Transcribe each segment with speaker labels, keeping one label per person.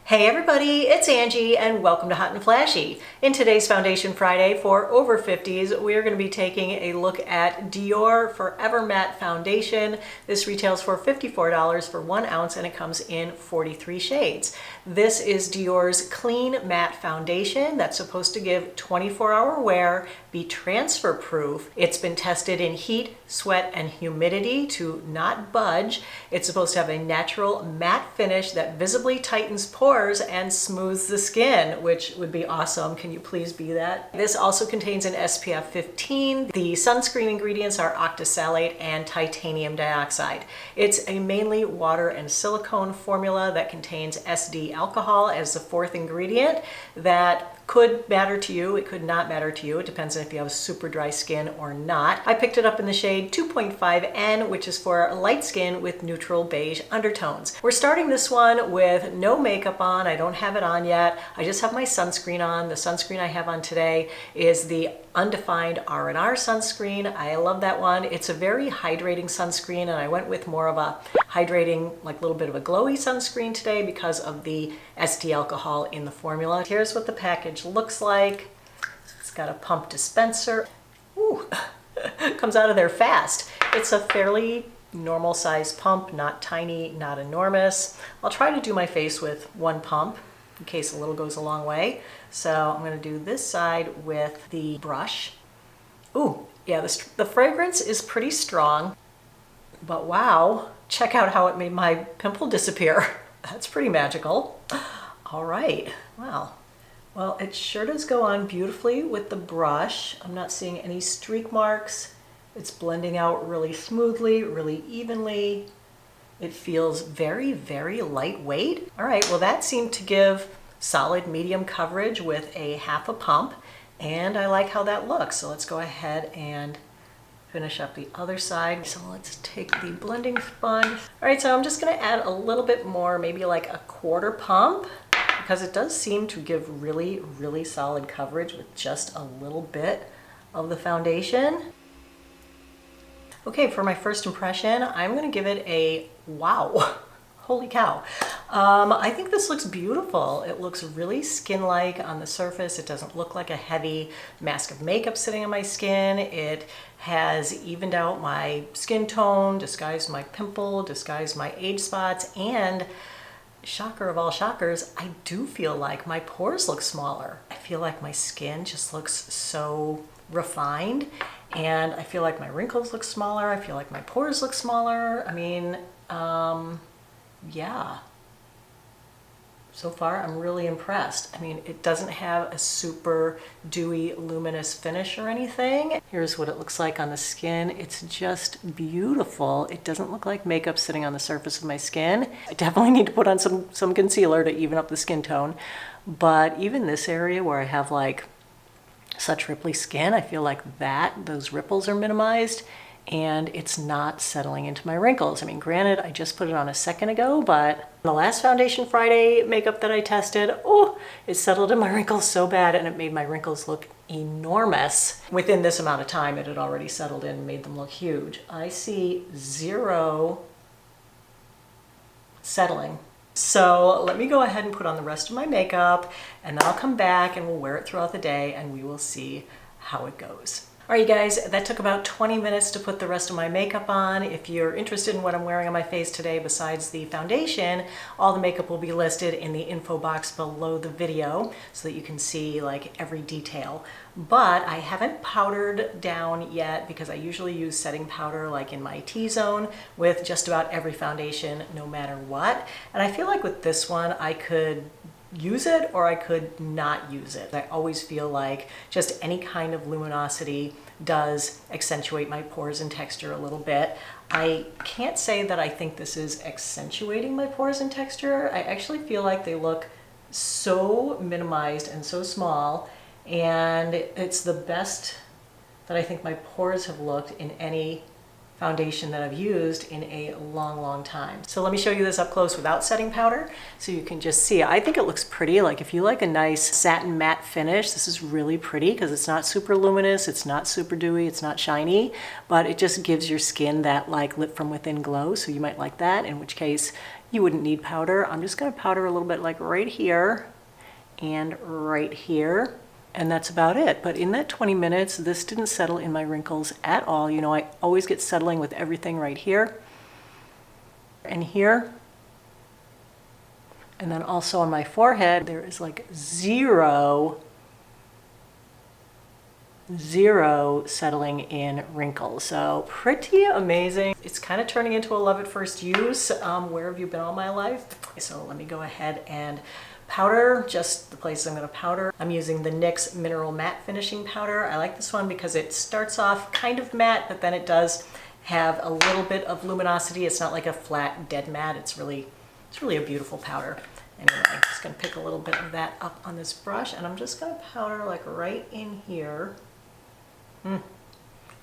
Speaker 1: Hey everybody, it's Angie and welcome to Hot and Flashy. In today's Foundation Friday for over 50s, we are going to be taking a look at Dior Forever Matte Foundation. This retails for $54 for 1 ounce and it comes in 43 shades. This is Dior's clean matte foundation that's supposed to give 24-hour wear, be transfer proof. It's been tested in heat, sweat, and humidity to not budge. It's supposed to have a natural matte finish that visibly tightens pores and smooths the skin, which would be awesome. Can you please be that? This also contains an SPF 15. The sunscreen ingredients are octisalate and titanium dioxide. It's a mainly water and silicone formula that contains SD alcohol as the fourth ingredient. That could matter to you, it could not matter to you. It depends on if you have super dry skin or not. I picked it up in the shade 2.5N, which is for light skin with neutral beige undertones. We're starting this one with no makeup on. I don't have it on yet. I just have my sunscreen on. The sunscreen I have on today is the Undefined R&R sunscreen. I love that one. It's a very hydrating sunscreen and I went with more of a hydrating, like a little bit of a glowy sunscreen today because of the SD alcohol in the formula. Here's what the package looks like. It's got a pump dispenser. Ooh, comes out of there fast. It's a fairly normal size pump, not tiny, not enormous. I'll try to do my face with one pump in case a little goes a long way. So I'm going to do this side with the brush. Ooh, yeah, the fragrance is pretty strong, but wow, check out how it made my pimple disappear. That's pretty magical. All right, wow. Well, it sure does go on beautifully with the brush. I'm not seeing any streak marks. It's blending out really smoothly, really evenly. It feels very, very lightweight. All right, well that seemed to give solid medium coverage with a half a pump, and I like how that looks. So let's go ahead and finish up the other side. So let's take the blending sponge. All right, so I'm just gonna add a little bit more, maybe like a quarter pump, because it does seem to give really, really solid coverage with just a little bit of the foundation. Okay, for my first impression, I'm gonna give it a wow. Holy cow. I think this looks beautiful. It looks really skin-like on the surface. It doesn't look like a heavy mask of makeup sitting on my skin. It has evened out my skin tone, disguised my pimple, disguised my age spots, and shocker of all shockers, I do feel like my pores look smaller. I feel like my skin just looks so refined, and I feel like my wrinkles look smaller. I feel like my pores look smaller. I mean, yeah. So far, I'm really impressed. I mean, it doesn't have a super dewy, luminous finish or anything. Here's what it looks like on the skin. It's just beautiful. It doesn't look like makeup sitting on the surface of my skin. I definitely need to put on some concealer to even up the skin tone. But even this area where I have like such ripply skin, I feel like those ripples are minimized and it's not settling into my wrinkles. I mean, granted, I just put it on a second ago, but the last Foundation Friday makeup that I tested, oh, it settled in my wrinkles so bad and it made my wrinkles look enormous. Within this amount of time, it had already settled in and made them look huge. I see zero settling. So let me go ahead and put on the rest of my makeup and then I'll come back and we'll wear it throughout the day and we will see how it goes. All right, you guys, that took about 20 minutes to put the rest of my makeup on. If you're interested in what I'm wearing on my face today besides the foundation, all the makeup will be listed in the info box below the video so that you can see like every detail. But I haven't powdered down yet because I usually use setting powder like in my T-zone with just about every foundation no matter what. And I feel like with this one, I could use it or I could not use it. I always feel like just any kind of luminosity does accentuate my pores and texture a little bit. I can't say that I think this is accentuating my pores and texture. I actually feel like they look so minimized and so small, and it's the best that I think my pores have looked in any foundation that I've used in a long, long time. So let me show you this up close without setting powder so you can just see. I think it looks pretty. Like if you like a nice satin matte finish, this is really pretty because it's not super luminous, it's not super dewy, it's not shiny, but it just gives your skin that like lit from within glow. So you might like that, in which case You wouldn't need powder. I'm just gonna powder a little bit like right here and right here. And that's about it. But in that 20 minutes, this didn't settle in my wrinkles at all. You know, I always get settling with everything right here and here. And then also on my forehead, there is like zero settling in wrinkles. So pretty amazing. It's kind of turning into a love at first use. Where have you been all my life? So let me go ahead and powder just the places I'm going to powder. I'm using the NYX Mineral Matte Finishing Powder. I like this one because it starts off kind of matte, but then it does have a little bit of luminosity. It's not like a flat dead matte. It's really a beautiful powder. Anyway, I'm just going to pick a little bit of that up on this brush, and I'm just going to powder like right in here.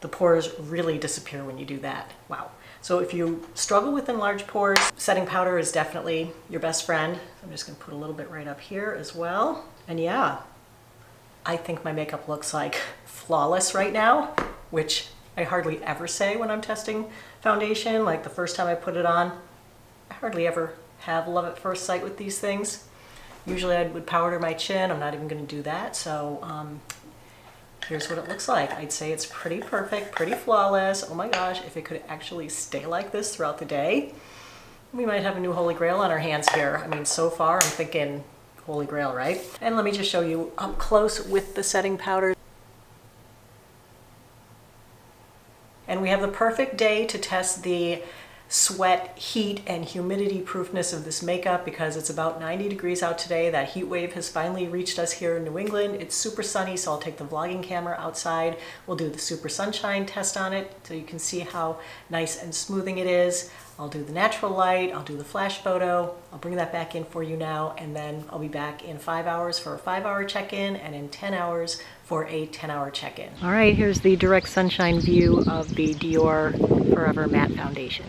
Speaker 1: The pores really disappear when you do that. Wow. So if you struggle with enlarged pores, setting powder is definitely your best friend. I'm just gonna put a little bit right up here as well. And yeah, I think my makeup looks like flawless right now, which I hardly ever say when I'm testing foundation. Like the first time I put it on, I hardly ever have love at first sight with these things. Usually I would powder my chin. I'm not even gonna do that. So here's what it looks like. I'd say it's pretty perfect, pretty flawless. Oh my gosh, if it could actually stay like this throughout the day, we might have a new holy grail on our hands here. I mean, so far I'm thinking holy grail, right? And let me just show you up close with the setting powder. And we have the perfect day to test the sweat, heat, and humidity proofness of this makeup because it's about 90 degrees out today. That heat wave has finally reached us here in New England. It's super sunny, so I'll take the vlogging camera outside. We'll do the super sunshine test on it so you can see how nice and smoothing it is. I'll do the natural light, I'll do the flash photo. I'll bring that back in for you now, and then I'll be back in 5 hours for a 5-hour check-in and in 10 hours for a 10-hour check-in. All right, here's the direct sunshine view of the Dior Forever Matte Foundation.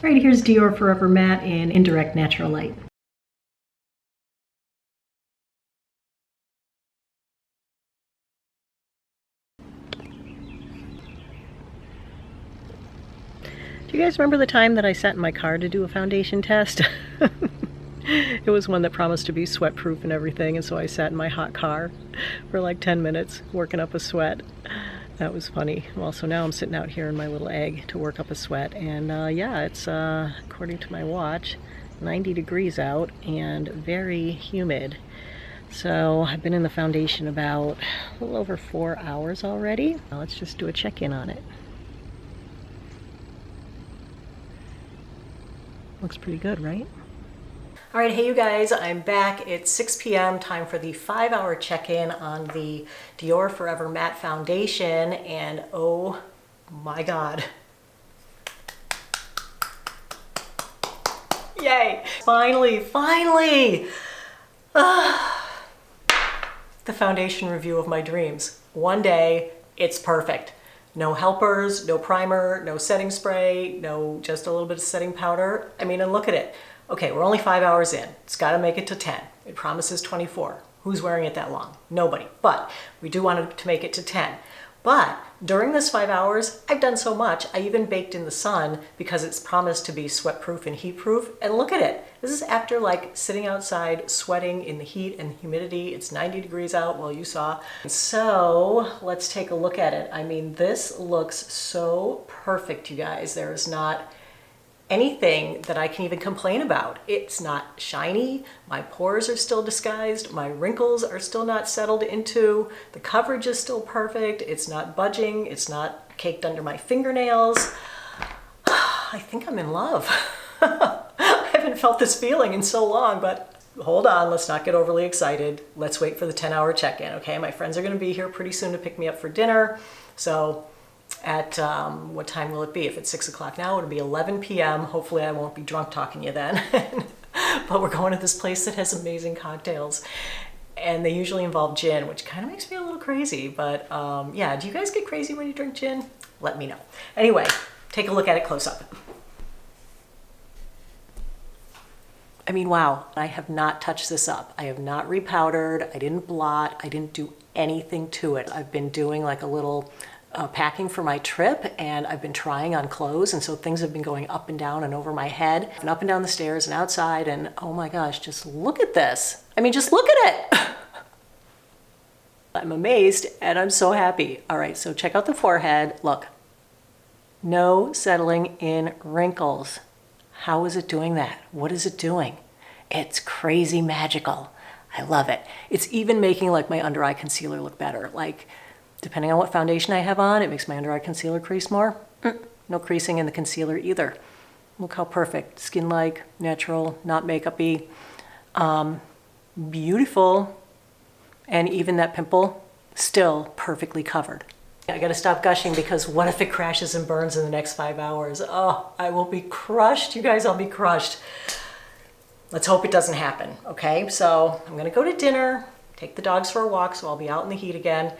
Speaker 1: All right, here's Dior Forever Matte in indirect natural light. Do you guys remember the time that I sat in my car to do a foundation test? It was one that promised to be sweat proof and everything, and so I sat in my hot car for like 10 minutes working up a sweat. That was funny. Well, so now I'm sitting out here in my little egg to work up a sweat, and yeah, it's according to my watch 90 degrees out and very humid. So I've been in the foundation about a little over 4 hours already. Now let's just do a check-in on it. Looks pretty good, right? All right, hey you guys, I'm back. It's 6 p.m. time for the 5-hour check-in on the Dior Forever Matte Foundation, and oh my God. Yay! Finally! The foundation review of my dreams. One day, it's perfect. No helpers, no primer, no setting spray, no just a little bit of setting powder. I mean, and look at it. Okay, we're only 5 hours in. It's got to make it to 10. It promises 24. Who's wearing it that long? Nobody. But we do want it to make it to 10. But during this 5 hours, I've done so much. I even baked in the sun because it's promised to be sweat proof and heat proof. And look at it. This is after like sitting outside, sweating in the heat and humidity. It's 90 degrees out, well, you saw. So let's take a look at it. I mean, this looks so perfect, you guys. There is not anything that I can even complain about. It's not shiny, my pores are still disguised, my wrinkles are still not settled into, the coverage is still perfect, it's not budging, it's not caked under my fingernails. I think I'm in love. I haven't felt this feeling in so long, but hold on, let's not get overly excited. Let's wait for the 10-hour check-in, okay? My friends are gonna be here pretty soon to pick me up for dinner, so at what time will it be? If it's 6 o'clock now, it'll be 11 p.m. Hopefully I won't be drunk talking to you then. But we're going to this place that has amazing cocktails, and they usually involve gin, which kind of makes me a little crazy. But yeah, do you guys get crazy when you drink gin? Let me know. Anyway, take a look at it close up. I mean, wow. I have not touched this up. I have not repowdered. I didn't blot. I didn't do anything to it. I've been doing like a little packing for my trip, and I've been trying on clothes, and so things have been going up and down and over my head and up and down the stairs and outside, and oh my gosh, just look at this. I mean, just look at it. I'm amazed and I'm so happy. All right, so check out the forehead. Look, no settling in wrinkles. How is it doing that? What is it doing? It's crazy magical. I love it. It's even making like my under eye concealer look better. Like, depending on what foundation I have on, it makes my under eye concealer crease more. No creasing in the concealer either. Look how perfect. Skin-like, natural, not makeup-y. Beautiful. And even that pimple, still perfectly covered. I gotta stop gushing because what if it crashes and burns in the next 5 hours? Oh, I will be crushed. You guys, I'll be crushed. Let's hope it doesn't happen, okay? So I'm gonna go to dinner, take the dogs for a walk, so I'll be out in the heat again.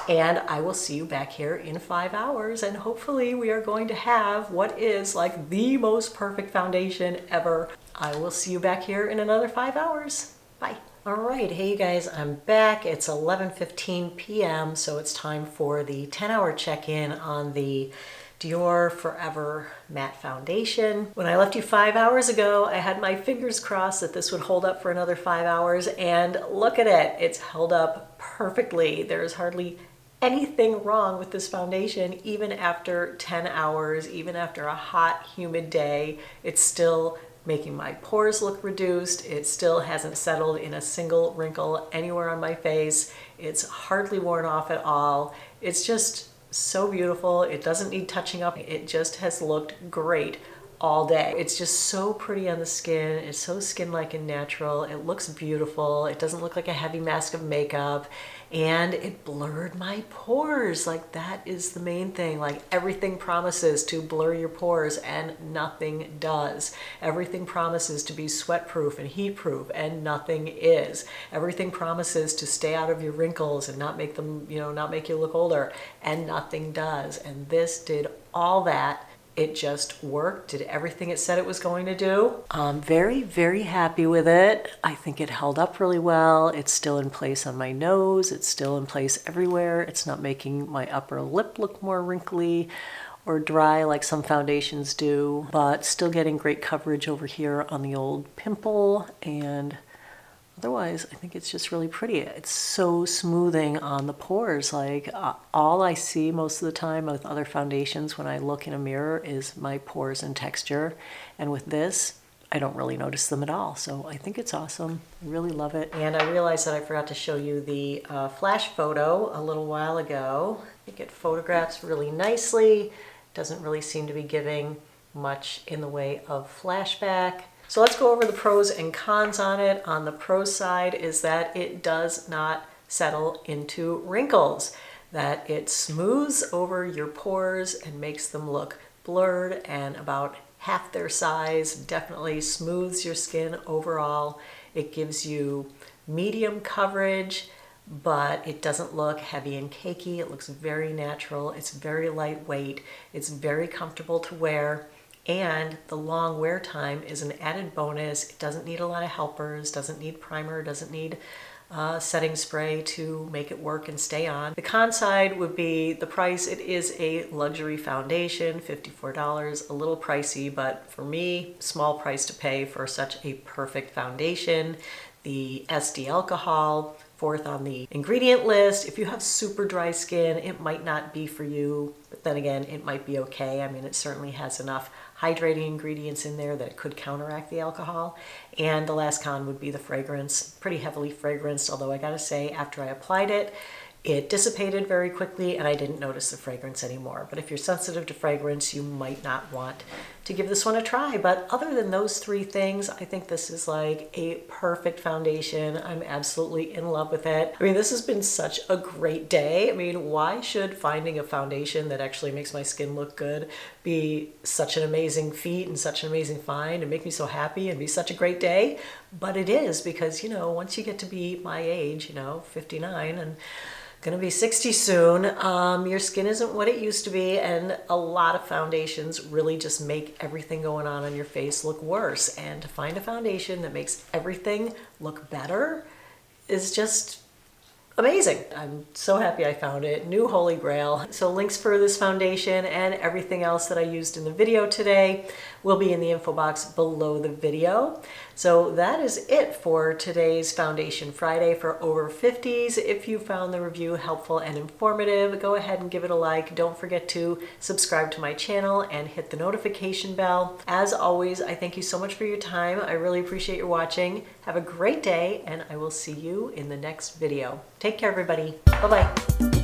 Speaker 1: And I will see you back here in 5 hours, and hopefully we are going to have what is like the most perfect foundation ever. I will see you back here in another 5 hours. Bye. All right, hey you guys, I'm back. It's 11:15 p.m., so it's time for the 10-hour check-in on the Dior Forever Matte Foundation. When I left you 5 hours ago, I had my fingers crossed that this would hold up for another 5 hours, and look at it. It's held up perfectly. There's hardly anything wrong with this foundation. Even after 10 hours, even after a hot, humid day, it's still making my pores look reduced. It still hasn't settled in a single wrinkle anywhere on my face. It's hardly worn off at all. It's just so beautiful. It doesn't need touching up. It just has looked great all day. It's just so pretty on the skin. It's so skin-like and natural. It looks beautiful. It doesn't look like a heavy mask of makeup, and it blurred my pores. Like, that is the main thing. Like, everything promises to blur your pores and nothing does. Everything promises to be sweat-proof and heat-proof and nothing is. Everything promises to stay out of your wrinkles and not make them, not make you look older, and nothing does. And this did all that. It just worked, did everything it said it was going to do. I'm very, very happy with it. I think it held up really well. It's still in place on my nose. It's still in place everywhere. It's not making my upper lip look more wrinkly or dry like some foundations do, but still getting great coverage over here on the old pimple, and otherwise, I think it's just really pretty. It's so smoothing on the pores. Like, all I see most of the time with other foundations when I look in a mirror is my pores and texture. And with this, I don't really notice them at all. So I think it's awesome. I really love it. And I realized that I forgot to show you the flash photo a little while ago. I think it photographs really nicely. Doesn't really seem to be giving much in the way of flashback. So let's go over the pros and cons on it. On the pro side is that it does not settle into wrinkles, that it smooths over your pores and makes them look blurred and about half their size, definitely smooths your skin overall. It gives you medium coverage, but it doesn't look heavy and cakey. It looks very natural. It's very lightweight. It's very comfortable to wear. And the long wear time is an added bonus. It doesn't need a lot of helpers, doesn't need primer, doesn't need setting spray to make it work and stay on. The con side would be the price. It is a luxury foundation, $54, a little pricey, but for me, small price to pay for such a perfect foundation. The SD alcohol, fourth on the ingredient list. If you have super dry skin, it might not be for you, but then again, it might be okay. I mean, it certainly has enough hydrating ingredients in there that it could counteract the alcohol. And the last con would be the fragrance, pretty heavily fragranced, although I gotta say, after I applied it, it dissipated very quickly and I didn't notice the fragrance anymore. But if you're sensitive to fragrance, you might not want to give this one a try. But other than those three things, I think this is like a perfect foundation. I'm absolutely in love with it. I mean, this has been such a great day. I mean, why should finding a foundation that actually makes my skin look good be such an amazing feat and such an amazing find and make me so happy and be such a great day? But it is, because, once you get to be my age, 59, and Gonna be 60 soon. Your skin isn't what it used to be, and a lot of foundations really just make everything going on your face look worse. And to find a foundation that makes everything look better is just amazing. I'm so happy I found it. New holy grail. So links for this foundation and everything else that I used in the video today will be in the info box below the video. So that is it for today's Foundation Friday for over 50s. If you found the review helpful and informative, go ahead and give it a like. Don't forget to subscribe to my channel and hit the notification bell. As always, I thank you so much for your time. I really appreciate your watching. Have a great day, and I will see you in the next video. Take care, everybody. Bye-bye.